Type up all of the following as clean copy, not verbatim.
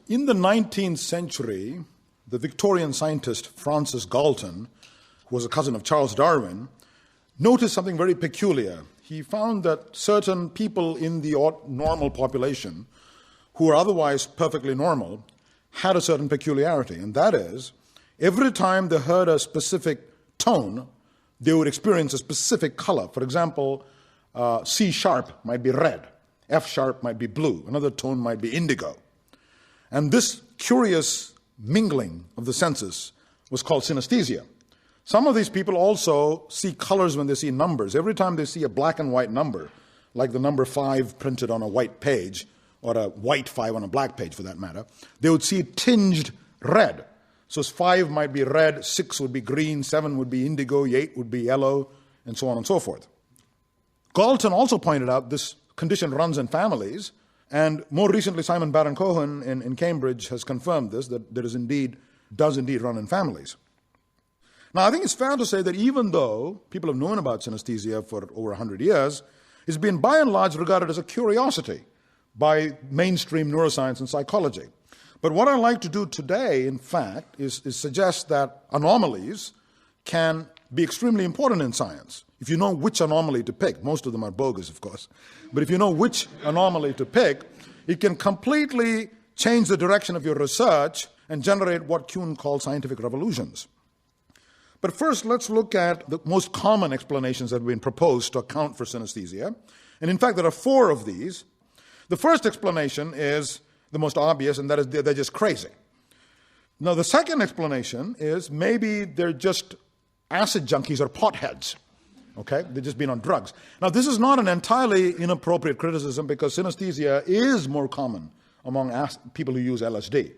In the 19th century, the Victorian scientist Francis Galton, who was a cousin of Charles Darwin, noticed something very peculiar. He found that certain people in the normal population, who are otherwise perfectly normal, had a certain peculiarity, and that is, every time they heard a specific tone, they would experience a specific color. For example, C sharp might be red, F sharp might be blue, another tone might be indigo. And this curious mingling of the senses was called synesthesia. Some of these people also see colors when they see numbers. Every time they see a black and white number, like the number 5 printed on a white page, or a white 5 on a black page for that matter, they would see it tinged red. So 5 might be red, 6 would be green, 7 would be indigo, 8 would be yellow, and so on and so forth. Galton also pointed out this condition runs in families, and more recently Simon Baron-Cohen in Cambridge has confirmed this, that there does indeed run in families. Now, I think it's fair to say that even though people have known about synesthesia for over 100 years, it's been by and large regarded as a curiosity by mainstream neuroscience and psychology. But what I'd like to do today, in fact, is suggest that anomalies can be extremely important in science. If you know which anomaly to pick, most of them are bogus, of course, but if you know which anomaly to pick, it can completely change the direction of your research and generate what Kuhn called scientific revolutions. But first, let's look at the most common explanations that have been proposed to account for synesthesia. And in fact, there are 4 of these. The first explanation is the most obvious, and that is they're just crazy. Now, the second explanation is maybe they're just acid junkies or potheads. Okay? They've just been on drugs. Now, this is not an entirely inappropriate criticism because synesthesia is more common among people who use LSD.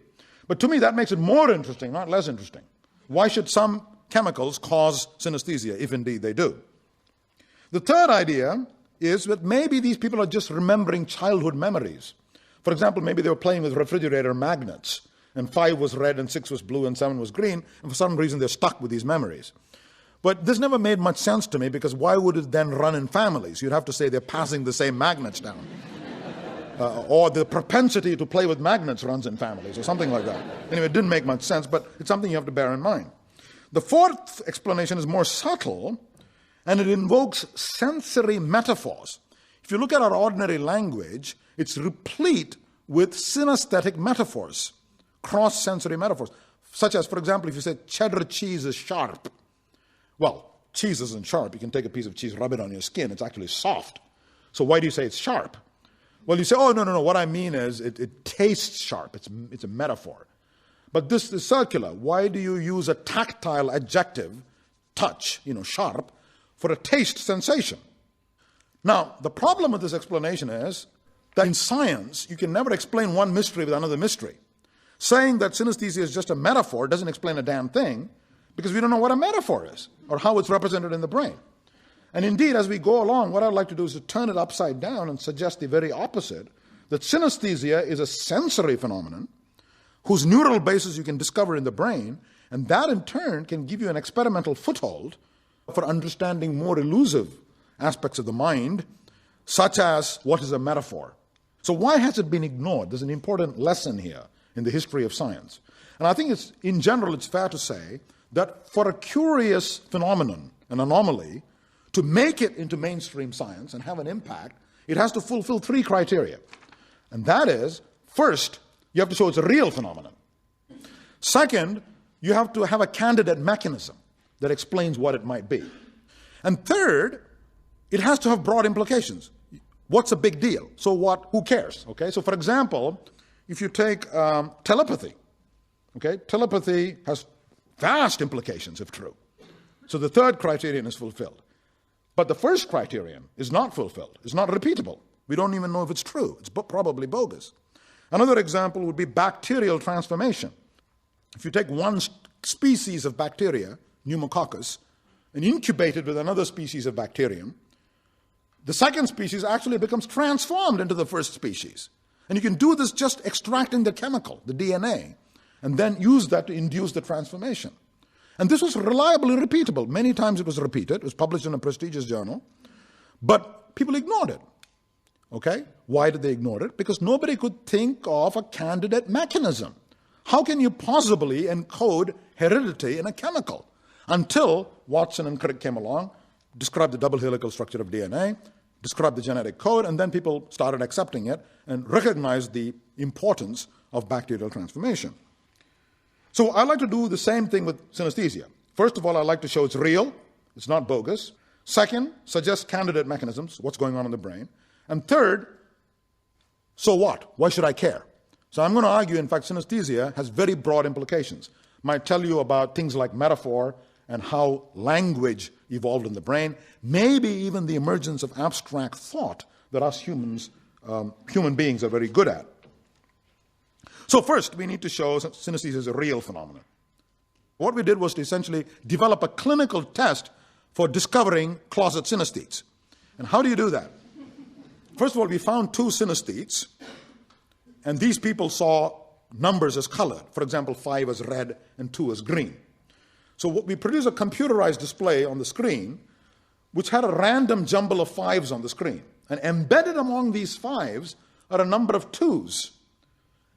But to me, that makes it more interesting, not less interesting. Why should some chemicals cause synesthesia, if indeed they do? The third idea is that maybe these people are just remembering childhood memories. For example, maybe they were playing with refrigerator magnets, and 5 was red and 6 was blue and 7 was green, and for some reason they're stuck with these memories. But this never made much sense to me because why would it then run in families? You'd have to say they're passing the same magnets down. Or the propensity to play with magnets runs in families or something like that. Anyway, it didn't make much sense, but it's something you have to bear in mind. The fourth explanation is more subtle, and it invokes sensory metaphors. If you look at our ordinary language, it's replete with synesthetic metaphors, cross-sensory metaphors, such as, for example, if you say cheddar cheese is sharp. Well, cheese isn't sharp. You can take a piece of cheese, rub it on your skin. It's actually soft. So why do you say it's sharp? Well, you say, oh, no. What I mean is it tastes sharp. It's a metaphor. But this is circular. Why do you use a tactile adjective, touch, sharp, for a taste sensation? Now, the problem with this explanation is that in science, you can never explain one mystery with another mystery. Saying that synesthesia is just a metaphor doesn't explain a damn thing because we don't know what a metaphor is or how it's represented in the brain. And indeed, as we go along, what I'd like to do is to turn it upside down and suggest the very opposite, that synesthesia is a sensory phenomenon whose neural basis you can discover in the brain, and that in turn can give you an experimental foothold for understanding more elusive aspects of the mind, such as what is a metaphor. So why has it been ignored? There's an important lesson here in the history of science. And I think in general it's fair to say that for a curious phenomenon, an anomaly, to make it into mainstream science and have an impact, it has to fulfill 3 criteria. And that is, first, you have to show it's a real phenomenon. Second, you have to have a candidate mechanism that explains what it might be. And third, it has to have broad implications. What's a big deal? So what? Who cares? Okay. So for example, if you take telepathy, okay, telepathy has vast implications if true. So the third criterion is fulfilled. But the first criterion is not fulfilled. It's not repeatable. We don't even know if it's true. It's probably bogus. Another example would be bacterial transformation. If you take one species of bacteria, pneumococcus, and incubate it with another species of bacterium, the second species actually becomes transformed into the first species. And you can do this just extracting the chemical, the DNA, and then use that to induce the transformation. And this was reliably repeatable. Many times it was repeated. It was published in a prestigious journal. But people ignored it. Okay? Why did they ignore it? Because nobody could think of a candidate mechanism. How can you possibly encode heredity in a chemical? Until Watson and Crick came along, described the double helical structure of DNA, described the genetic code, and then people started accepting it and recognized the importance of bacterial transformation. So I like to do the same thing with synesthesia. First of all, I like to show it's real, it's not bogus. Second, suggest candidate mechanisms, what's going on in the brain. And third, so what? Why should I care? So I'm going to argue, in fact, synesthesia has very broad implications. Might tell you about things like metaphor and how language evolved in the brain, maybe even the emergence of abstract thought that us humans, human beings are very good at. So first, we need to show synesthesia is a real phenomenon. What we did was to essentially develop a clinical test for discovering closet synesthetes. And how do you do that? First of all, we found two synesthetes, and these people saw numbers as colored. For example, 5 as red and 2 as green. So we produced a computerized display on the screen which had a random jumble of 5s on the screen. And embedded among these 5s are a number of 2s.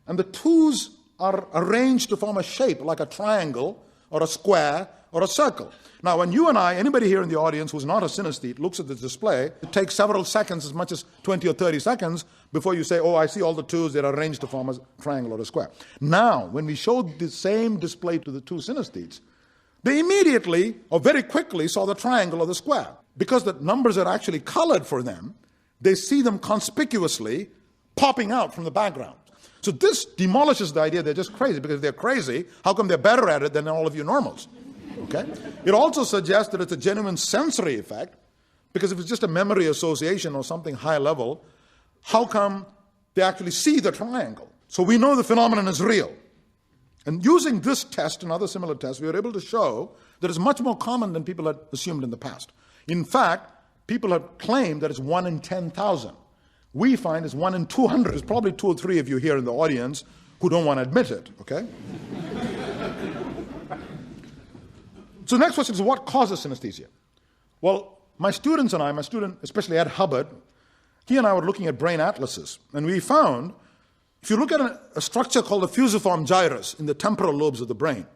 And the 2s are arranged to form a shape like a triangle or a square or a circle. Now, when you and I, anybody here in the audience who's not a synesthete, looks at the display, it takes several seconds, as much as 20 or 30 seconds, before you say, oh, I see all the 2s, they're arranged to form a triangle or a square. Now, when we showed the same display to the two synesthetes, they immediately, or very quickly, saw the triangle or the square. Because the numbers are actually colored for them, they see them conspicuously popping out from the background. So this demolishes the idea they're just crazy, because if they're crazy, how come they're better at it than all of you normals? Okay? It also suggests that it's a genuine sensory effect, because if it's just a memory association or something high level, how come they actually see the triangle? So we know the phenomenon is real. And using this test and other similar tests, we were able to show that it's much more common than people had assumed in the past. In fact, people have claimed that it's 1 in 10,000. We find it's 1 in 200. There's probably 2 or 3 of you here in the audience who don't want to admit it, okay? So the next question is, what causes synesthesia? Well, my student, especially Ed Hubbard, he and I were looking at brain atlases, and we found, if you look at a structure called the fusiform gyrus in the temporal lobes of the brain,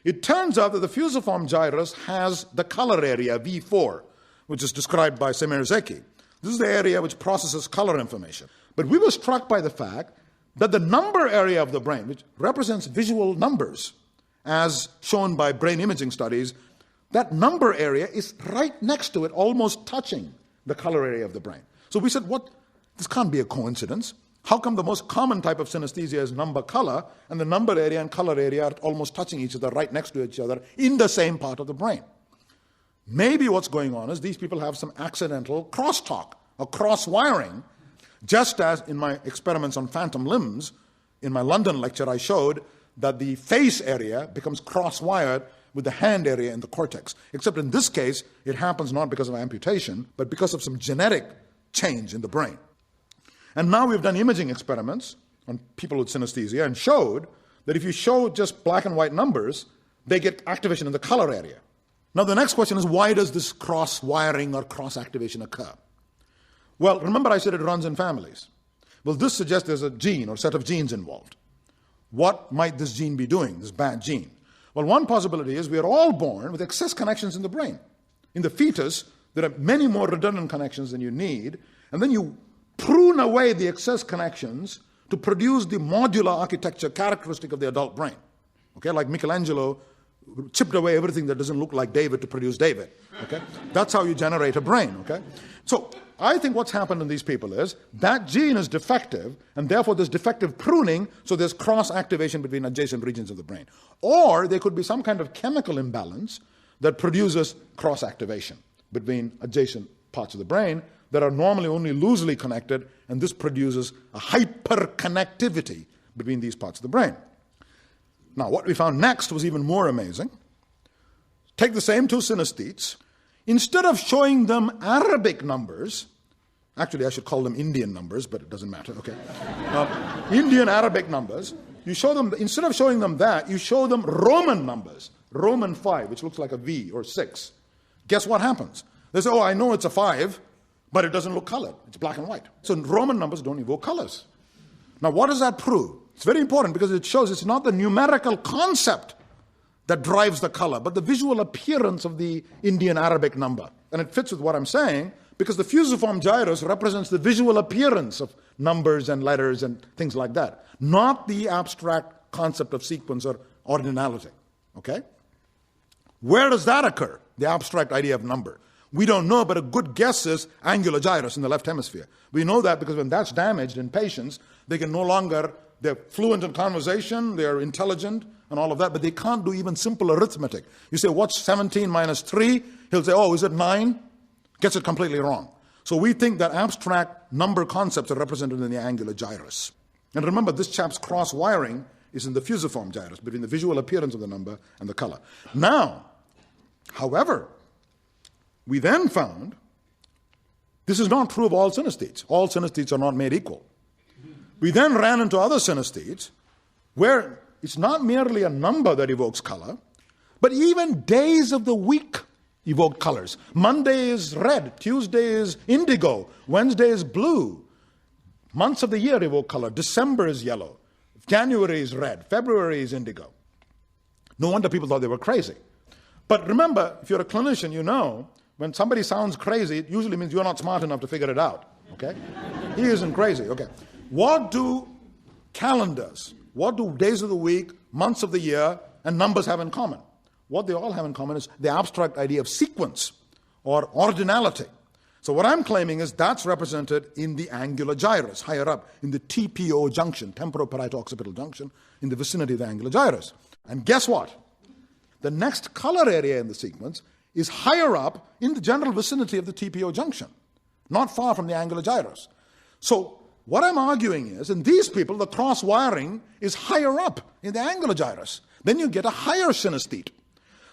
it turns out that the fusiform gyrus has the color area, V4, which is described by Semir Zeki. This is the area which processes color information. But we were struck by the fact that the number area of the brain, which represents visual numbers, as shown by brain imaging studies, that number area is right next to it, almost touching the color area of the brain. So we said, this can't be a coincidence. How come the most common type of synesthesia is number color, and the number area and color area are almost touching each other, right next to each other, in the same part of the brain? Maybe what's going on is these people have some accidental crosstalk or cross-wiring, just as in my experiments on phantom limbs, in my London lecture I showed that the face area becomes cross-wired with the hand area in the cortex. Except in this case, it happens not because of amputation, but because of some genetic change in the brain. And now we've done imaging experiments on people with synesthesia and showed that if you show just black and white numbers, they get activation in the color area. Now the next question is, why does this cross-wiring or cross-activation occur? Well, remember I said it runs in families. Well, this suggests there's a gene or set of genes involved. What might this gene be doing, this bad gene? Well, one possibility is we are all born with excess connections in the brain. In the fetus, there are many more redundant connections than you need, and then you prune away the excess connections to produce the modular architecture characteristic of the adult brain. Okay, like Michelangelo chipped away everything that doesn't look like David to produce David. Okay, that's how you generate a brain. Okay, so I think what's happened in these people is that gene is defective, and therefore there's defective pruning, so there's cross-activation between adjacent regions of the brain. Or there could be some kind of chemical imbalance that produces cross-activation between adjacent parts of the brain that are normally only loosely connected, and this produces a hyperconnectivity between these parts of the brain. Now, what we found next was even more amazing. Take the same two synesthetes. Instead of showing them Arabic numbers, actually I should call them Indian numbers, but it doesn't matter, okay? Indian Arabic numbers, you show them, instead of showing them that, you show them Roman numbers, Roman 5, which looks like a V or 6. Guess what happens? They say, oh, I know it's a 5, but it doesn't look colored. It's black and white. So Roman numbers don't evoke colors. Now, what does that prove? It's very important because it shows it's not the numerical concept that drives the color, but the visual appearance of the Indian Arabic number. And it fits with what I'm saying because the fusiform gyrus represents the visual appearance of numbers and letters and things like that, not the abstract concept of sequence or ordinality. Okay? Where does that occur? The abstract idea of number. We don't know, but a good guess is angular gyrus in the left hemisphere. We know that because when that's damaged in patients, they can no longer, they're fluent in conversation, they're intelligent and all of that, but they can't do even simple arithmetic. You say, what's 17 minus 3? He'll say, oh, is it 9? Gets it completely wrong. So we think that abstract number concepts are represented in the angular gyrus. And remember, this chap's cross-wiring is in the fusiform gyrus, between the visual appearance of the number and the color. Now, however, we then found this is not true of all synesthetes. All synesthetes are not made equal. We then ran into other synesthetes where it's not merely a number that evokes color, but even days of the week evoke colors. Monday is red, Tuesday is indigo, Wednesday is blue. Months of the year evoke color. December is yellow, January is red, February is indigo. No wonder people thought they were crazy. But remember, if you're a clinician, you know when somebody sounds crazy, it usually means you're not smart enough to figure it out. Okay? He isn't crazy. Okay. What do calendars, what do days of the week, months of the year, and numbers have in common? What they all have in common is the abstract idea of sequence or ordinality. So what I'm claiming is that's represented in the angular gyrus, higher up in the TPO junction, temporoparieto-occipital junction, in the vicinity of the angular gyrus. And guess what? The next color area in the sequence is higher up in the general vicinity of the TPO junction, not far from the angular gyrus. So what I'm arguing is, in these people, the cross-wiring is higher up in the angular gyrus. Then you get a higher synesthete.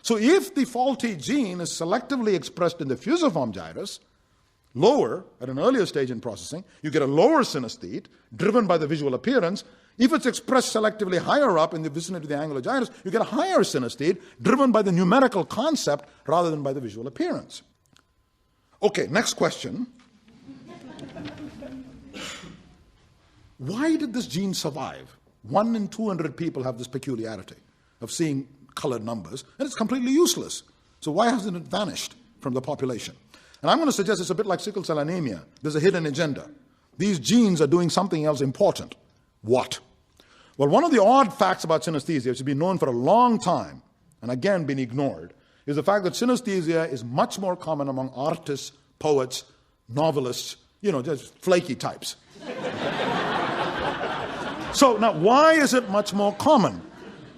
So if the faulty gene is selectively expressed in the fusiform gyrus, lower, at an earlier stage in processing, you get a lower synesthete driven by the visual appearance. If it's expressed selectively higher up in the vicinity of the angular gyrus, you get a higher synesthete driven by the numerical concept rather than by the visual appearance. Okay, next question. Why did this gene survive? 1 in 200 people have this peculiarity of seeing colored numbers, and it's completely useless. So why hasn't it vanished from the population? And I'm going to suggest it's a bit like sickle cell anemia. There's a hidden agenda. These genes are doing something else important. What? Well, one of the odd facts about synesthesia, which has been known for a long time, and again been ignored, is the fact that synesthesia is much more common among artists, poets, novelists, just flaky types. So now, why is it much more common?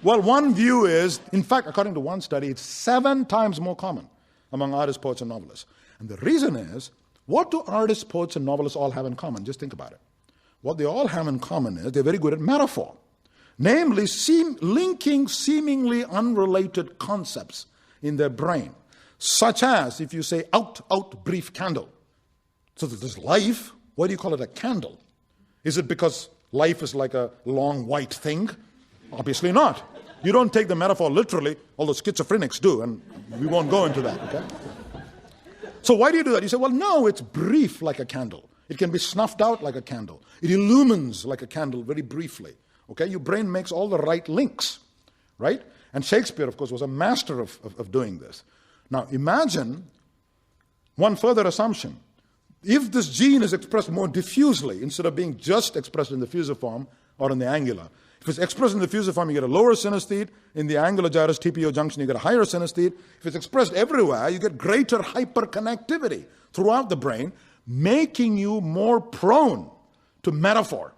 Well, one view is, in fact, according to one study, it's 7 times more common among artists, poets, and novelists. And the reason is, what do artists, poets, and novelists all have in common? Just think about it. What they all have in common is they're very good at metaphor, namely linking seemingly unrelated concepts in their brain, such as if you say, out, brief candle. So there's life. Why do you call it a candle? Is it because life is like a long white thing? Obviously not. You don't take the metaphor literally, although schizophrenics do, and we won't go into that, okay? So why do you do that? You say, well, no, it's brief like a candle. It can be snuffed out like a candle. It illumines like a candle very briefly, okay? Your brain makes all the right links, right? And Shakespeare, of course, was a master of doing this. Now, imagine one further assumption. If this gene is expressed more diffusely, instead of being just expressed in the fusiform or in the angular, if it's expressed in the fusiform, you get a lower synesthete. In the angular gyrus TPO junction, you get a higher synesthete. If it's expressed everywhere, you get greater hyperconnectivity throughout the brain, making you more prone to metaphor,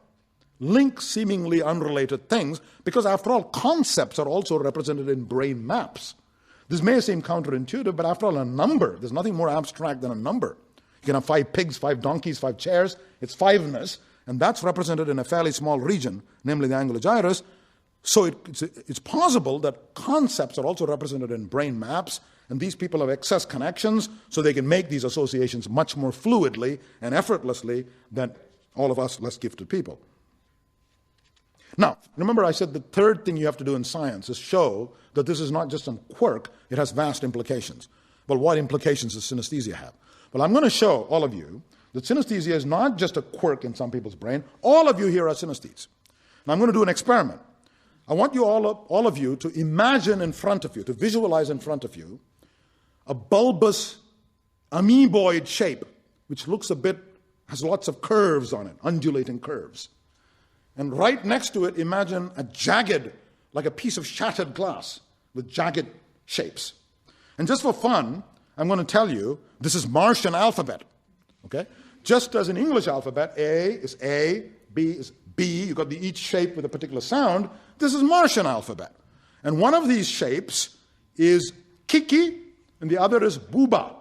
link seemingly unrelated things, because after all, concepts are also represented in brain maps. This may seem counterintuitive, but after all, a number, there's nothing more abstract than a number. You can have 5 pigs, 5 donkeys, 5 chairs. It's fiveness. And that's represented in a fairly small region, namely the angular gyrus. So it's possible that concepts are also represented in brain maps, and these people have excess connections, so they can make these associations much more fluidly and effortlessly than all of us less gifted people. Now, remember I said the third thing you have to do in science is show that this is not just some quirk, it has vast implications. Well, what implications does synesthesia have? Well, I'm going to show all of you that synesthesia is not just a quirk in some people's brain. All of you here are synesthetes. Now I'm going to do an experiment. I want you all of you to imagine in front of you, to visualize in front of you, a bulbous amoeboid shape, which looks has lots of curves on it, undulating curves. And right next to it, imagine a jagged, like a piece of shattered glass with jagged shapes. And just for fun, I'm going to tell you, this is Martian alphabet, okay? Just as in English alphabet, A is A, B is B, you've got each shape with a particular sound. This is Martian alphabet. And one of these shapes is Kiki, and the other is Booba,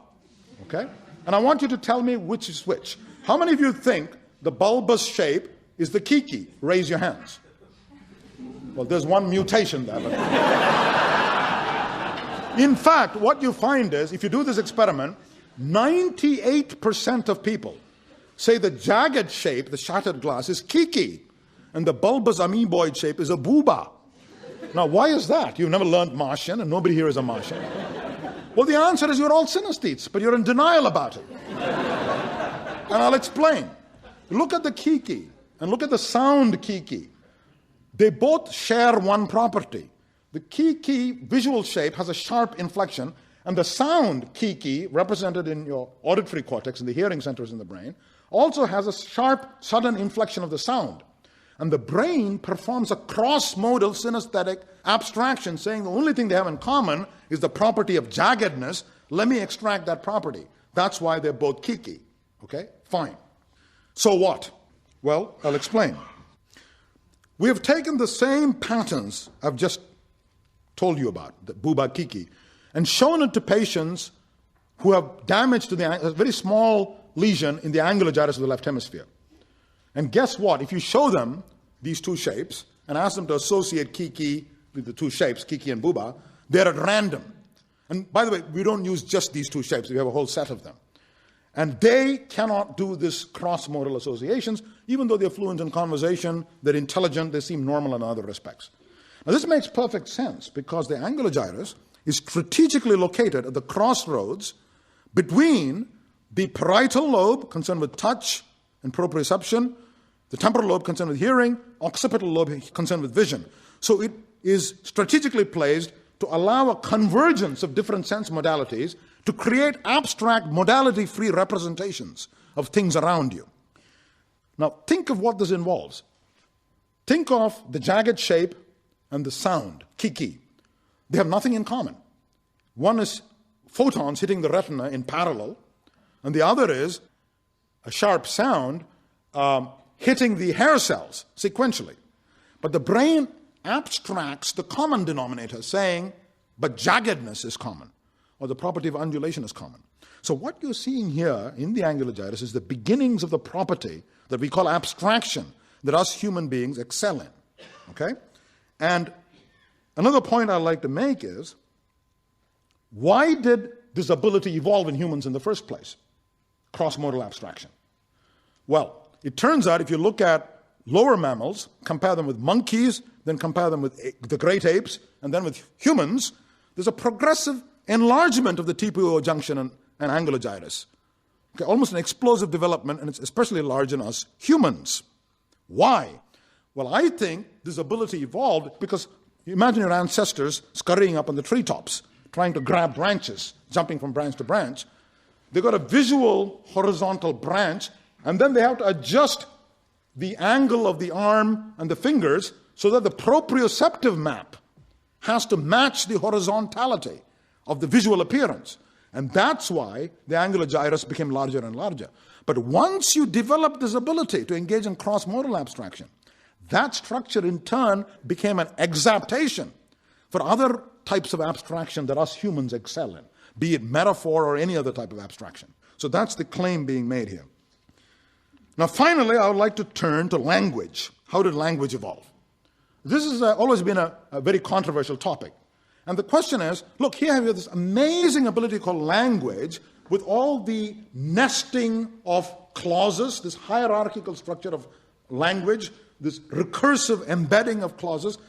okay? And I want you to tell me which is which. How many of you think the bulbous shape is the Kiki? Raise your hands. Well, there's one mutation there. In fact, what you find is, if you do this experiment, 98% of people say the jagged shape, the shattered glass, is Kiki, and the bulbous amoeboid shape is a Booba. Now, why is that? You've never learned Martian, and nobody here is a Martian. Well, the answer is you're all synesthetes, but you're in denial about it. And I'll explain. Look at the Kiki, and look at the sound Kiki. They both share one property. The Kiki visual shape has a sharp inflection, and the sound Kiki, represented in your auditory cortex and the hearing centers in the brain, also has a sharp, sudden inflection of the sound. And the brain performs a cross-modal synesthetic abstraction, saying the only thing they have in common is the property of jaggedness. Let me extract that property. That's why they're both Kiki. Okay? Fine. So what? Well, I'll explain. We have taken the same patterns I've just told you about, the Booba Kiki, and shown it to patients who have damage to a very small lesion in the angular gyrus of the left hemisphere. And guess what? If you show them these two shapes and ask them to associate Kiki with the two shapes, Kiki and Booba, they're at random. And by the way, we don't use just these two shapes. We have a whole set of them. And they cannot do this cross-modal associations, even though they're fluent in conversation, they're intelligent, they seem normal in other respects. Now, this makes perfect sense because the angular gyrus is strategically located at the crossroads between the parietal lobe, concerned with touch and proprioception, the temporal lobe concerned with hearing, occipital lobe concerned with vision. So it is strategically placed to allow a convergence of different sense modalities to create abstract modality-free representations of things around you. Now, think of what this involves. Think of the jagged shape and the sound, Kiki. They have nothing in common. One is photons hitting the retina in parallel, and the other is a sharp sound hitting the hair cells sequentially. But the brain abstracts the common denominator, saying, but jaggedness is common, or the property of undulation is common. So what you're seeing here in the angular gyrus is the beginnings of the property that we call abstraction, that us human beings excel in. Okay? And another point I'd like to make is, why did this ability evolve in humans in the first place? Cross-modal abstraction. Well, it turns out if you look at lower mammals, compare them with monkeys, then compare them with the great apes, and then with humans, there's a progressive enlargement of the TPO junction and angular gyrus. Okay, almost an explosive development, and it's especially large in us humans. Why? Well, I think this ability evolved because you imagine your ancestors scurrying up on the treetops, trying to grab branches, jumping from branch to branch. They've got a visual horizontal branch, and then they have to adjust the angle of the arm and the fingers so that the proprioceptive map has to match the horizontality of the visual appearance. And that's why the angular gyrus became larger and larger. But once you develop this ability to engage in cross-modal abstraction, that structure in turn became an exaptation for other types of abstraction that us humans excel in, be it metaphor or any other type of abstraction. So that's the claim being made here. Now finally, I would like to turn to language. How did language evolve? This has always been a very controversial topic. And the question is, look, here we have this amazing ability called language with all the nesting of clauses, this hierarchical structure of language, this recursive embedding of clauses,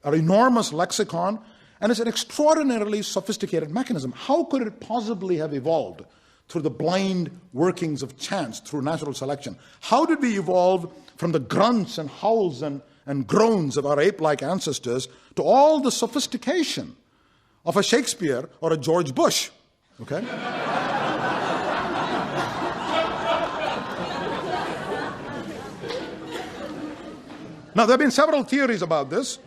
an enormous lexicon, and it's an extraordinarily sophisticated mechanism. How could it possibly have evolved through the blind workings of chance, through natural selection? How did we evolve from the grunts and howls and groans of our ape-like ancestors to all the sophistication of a Shakespeare or a George Bush? Okay? Now, there have been several theories about this.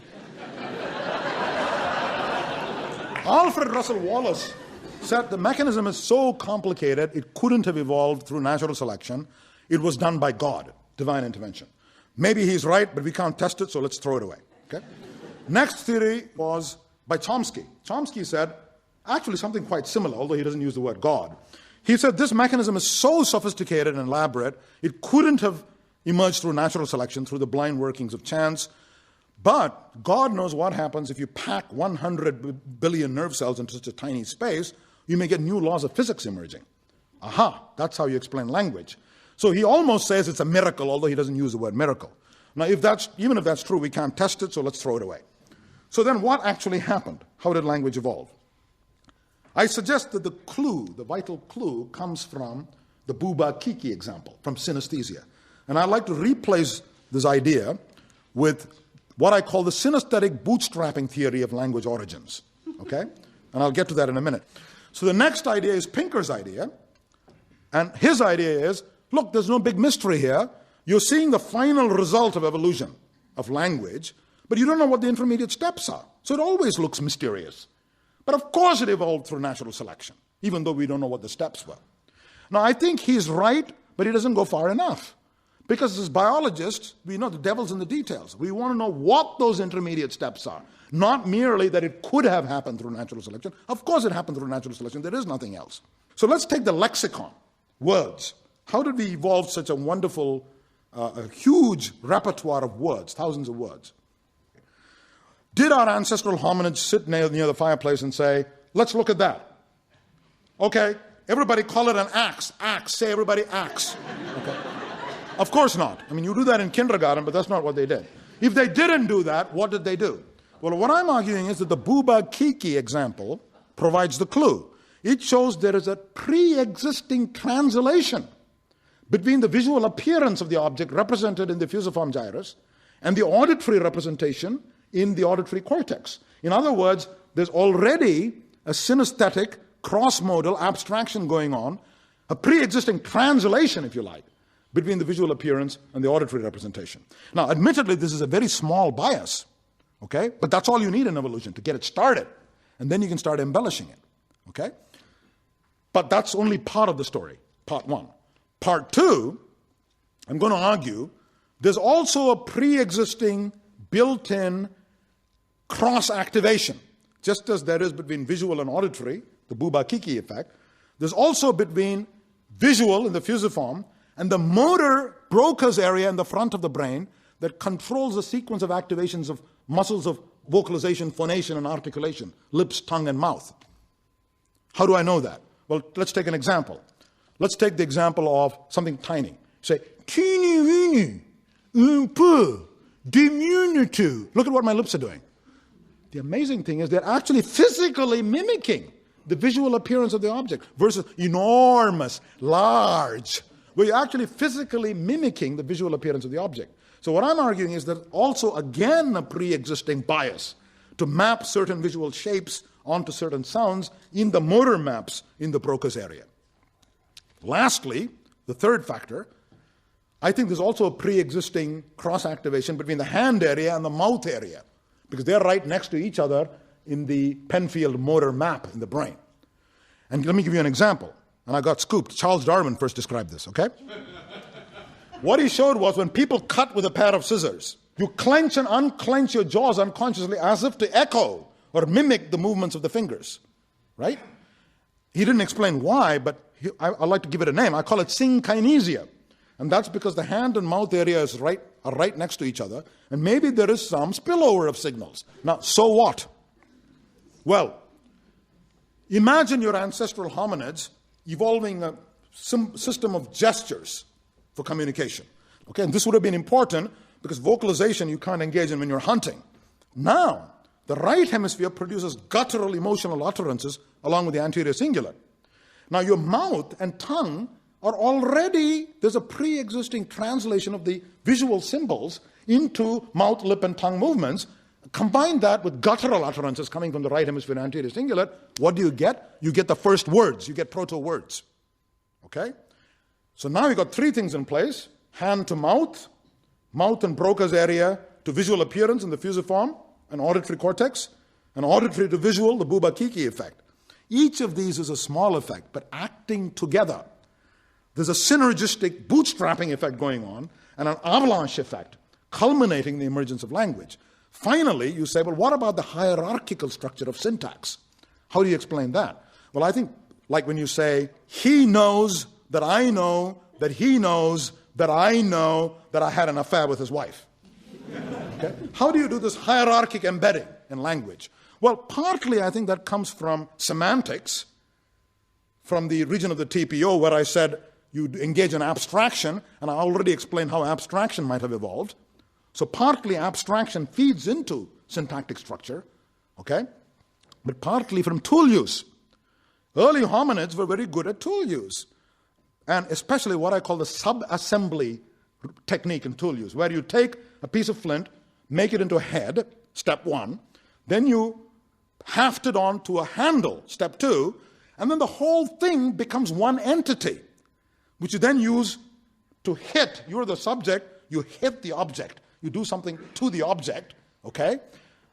Alfred Russel Wallace said the mechanism is so complicated it couldn't have evolved through natural selection. It was done by God, divine intervention. Maybe he's right, but we can't test it, so let's throw it away. Okay? Next theory was by Chomsky. Chomsky said actually something quite similar, although he doesn't use the word God. He said this mechanism is so sophisticated and elaborate, it couldn't have emerged through natural selection, through the blind workings of chance. But God knows what happens if you pack 100 billion nerve cells into such a tiny space. You may get new laws of physics emerging. Aha, that's how you explain language. So he almost says it's a miracle, although he doesn't use the word miracle. Now, even if that's true, we can't test it, so let's throw it away. So then what actually happened? How did language evolve? I suggest that the clue, the vital clue, comes from the Booba Kiki example, from synesthesia. And I'd like to replace this idea with what I call the synesthetic bootstrapping theory of language origins. Okay? And I'll get to that in a minute. So the next idea is Pinker's idea. And his idea is, look, there's no big mystery here. You're seeing the final result of evolution, of language, but you don't know what the intermediate steps are. So it always looks mysterious. But of course it evolved through natural selection, even though we don't know what the steps were. Now, I think he's right, but he doesn't go far enough. Because as biologists, we know the devil's in the details. We want to know what those intermediate steps are. Not merely that it could have happened through natural selection. Of course it happened through natural selection. There is nothing else. So let's take the lexicon, words. How did we evolve such a wonderful, a huge repertoire of words, thousands of words? Did our ancestral hominids sit near the fireplace and say, let's look at that? Okay, everybody call it an axe. Axe, say everybody axe. Okay. Of course not. I mean, you do that in kindergarten, but that's not what they did. If they didn't do that, what did they do? Well, what I'm arguing is that the Booba Kiki example provides the clue. It shows there is a pre-existing translation between the visual appearance of the object represented in the fusiform gyrus and the auditory representation in the auditory cortex. In other words, there's already a synesthetic cross-modal abstraction going on, a pre-existing translation, if you like, between the visual appearance and the auditory representation. Now, admittedly, this is a very small bias, okay? But that's all you need in evolution to get it started. And then you can start embellishing it, okay? But that's only part of the story, part one. Part two, I'm going to argue, there's also a pre-existing, built-in cross-activation. Just as there is between visual and auditory, the Booba Kiki effect, there's also between visual in the fusiform and the motor Broca's area in the front of the brain that controls the sequence of activations of muscles of vocalization, phonation, and articulation, lips, tongue, and mouth. How do I know that? Well, let's take an example. Let's take the example of something tiny. Say, teeny weeny, un peu, diminutive. Look at what my lips are doing. The amazing thing is they're actually physically mimicking the visual appearance of the object versus enormous, large, where you're actually physically mimicking the visual appearance of the object. So what I'm arguing is that also, again, a pre-existing bias to map certain visual shapes onto certain sounds in the motor maps in the Broca's area. Lastly, the third factor, I think there's also a pre-existing cross-activation between the hand area and the mouth area, because they're right next to each other in the Penfield motor map in the brain. And let me give you an example. And I got scooped. Charles Darwin first described this, okay? What he showed was when people cut with a pair of scissors, you clench and unclench your jaws unconsciously as if to echo or mimic the movements of the fingers, right? He didn't explain why, but I like to give it a name. I call it synkinesia. And that's because the hand and mouth areas are right next to each other, and maybe there is some spillover of signals. Now, so what? Well, imagine your ancestral hominids evolving a system of gestures for communication. Okay, and this would have been important because vocalization you can't engage in when you're hunting. Now, the right hemisphere produces guttural emotional utterances along with the anterior cingulate. Now your mouth and tongue are already, there's a pre-existing translation of the visual symbols into mouth, lip, and tongue movements. Combine that with guttural utterances coming from the right hemisphere anterior cingulate. What do you get? You get the first words. You get proto-words. Okay? So now you've got three things in place. Hand to mouth and Broca's area to visual appearance in the fusiform, and auditory cortex, and auditory to visual, the Bouba-Kiki effect. Each of these is a small effect, but acting together. There's a synergistic bootstrapping effect going on, and an avalanche effect, culminating the emergence of language. Finally, you say, well, what about the hierarchical structure of syntax? How do you explain that? Well, I think, like when you say, he knows that I know that he knows that I know that I had an affair with his wife. Okay? How do you do this hierarchic embedding in language? Well, partly I think that comes from semantics, from the region of the TPO where I said you engage in abstraction, and I already explained how abstraction might have evolved. So partly abstraction feeds into syntactic structure, okay? But partly from tool use. Early hominids were very good at tool use, and especially what I call the sub-assembly technique in tool use, where you take a piece of flint, make it into a head, step one, then you haft it on to a handle, step two, and then the whole thing becomes one entity, which you then use to hit. You're the subject, you hit the object. You do something to the object, okay?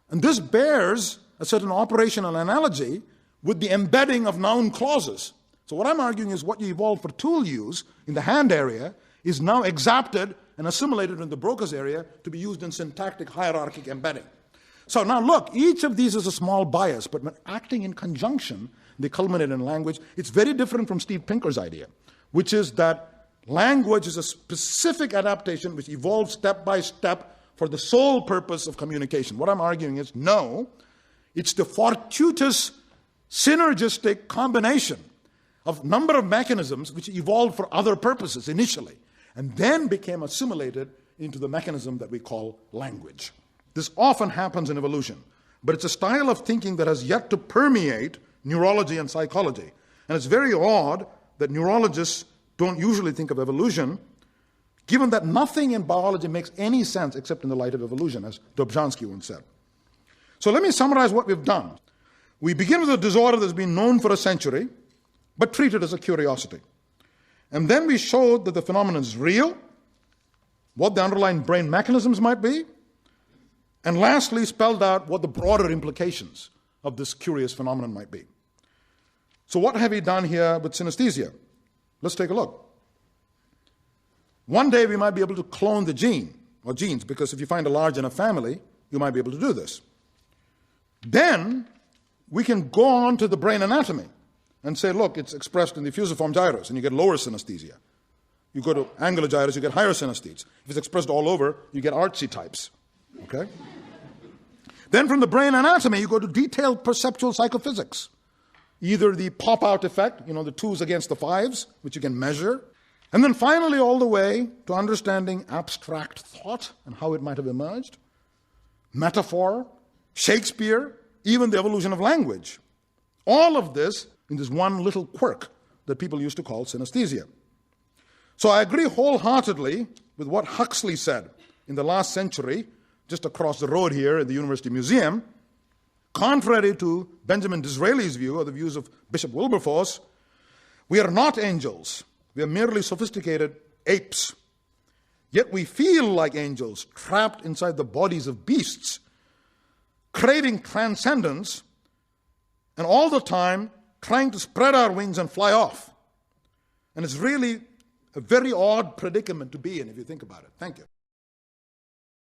And this bears a certain operational analogy with the embedding of noun clauses. So what I'm arguing is what you evolved for tool use in the hand area is now exapted and assimilated in the Broca's area to be used in syntactic hierarchic embedding. So now look, each of these is a small bias, but when acting in conjunction, they culminate in language. It's very different from Steve Pinker's idea, which is that language is a specific adaptation which evolves step by step for the sole purpose of communication. What I'm arguing is, no, it's the fortuitous, synergistic combination of number of mechanisms which evolved for other purposes initially, and then became assimilated into the mechanism that we call language. This often happens in evolution, but it's a style of thinking that has yet to permeate neurology and psychology. And it's very odd that neurologists don't usually think of evolution, given that nothing in biology makes any sense except in the light of evolution, as Dobzhansky once said. So let me summarize what we've done. We begin with a disorder that's been known for a century, but treated as a curiosity. And then we showed that the phenomenon is real, what the underlying brain mechanisms might be, and lastly spelled out what the broader implications of this curious phenomenon might be. So what have we done here with synesthesia? Let's take a look. One day we might be able to clone the gene, or genes, because if you find a large enough family, you might be able to do this. Then we can go on to the brain anatomy and say, look, it's expressed in the fusiform gyrus, and you get lower synesthesia. You go to angular gyrus, you get higher synesthetes. If it's expressed all over, you get artsy types. Okay? Then from the brain anatomy, you go to detailed perceptual psychophysics. Either the pop-out effect, the 2s against the 5s, which you can measure, and then finally all the way to understanding abstract thought and how it might have emerged, metaphor, Shakespeare, even the evolution of language. All of this in this one little quirk that people used to call synesthesia. So I agree wholeheartedly with what Huxley said in the last century, just across the road here at the University Museum. Contrary to Benjamin Disraeli's view, or the views of Bishop Wilberforce, we are not angels. We are merely sophisticated apes. Yet we feel like angels, trapped inside the bodies of beasts, craving transcendence, and all the time trying to spread our wings and fly off. And it's really a very odd predicament to be in if you think about it. Thank you.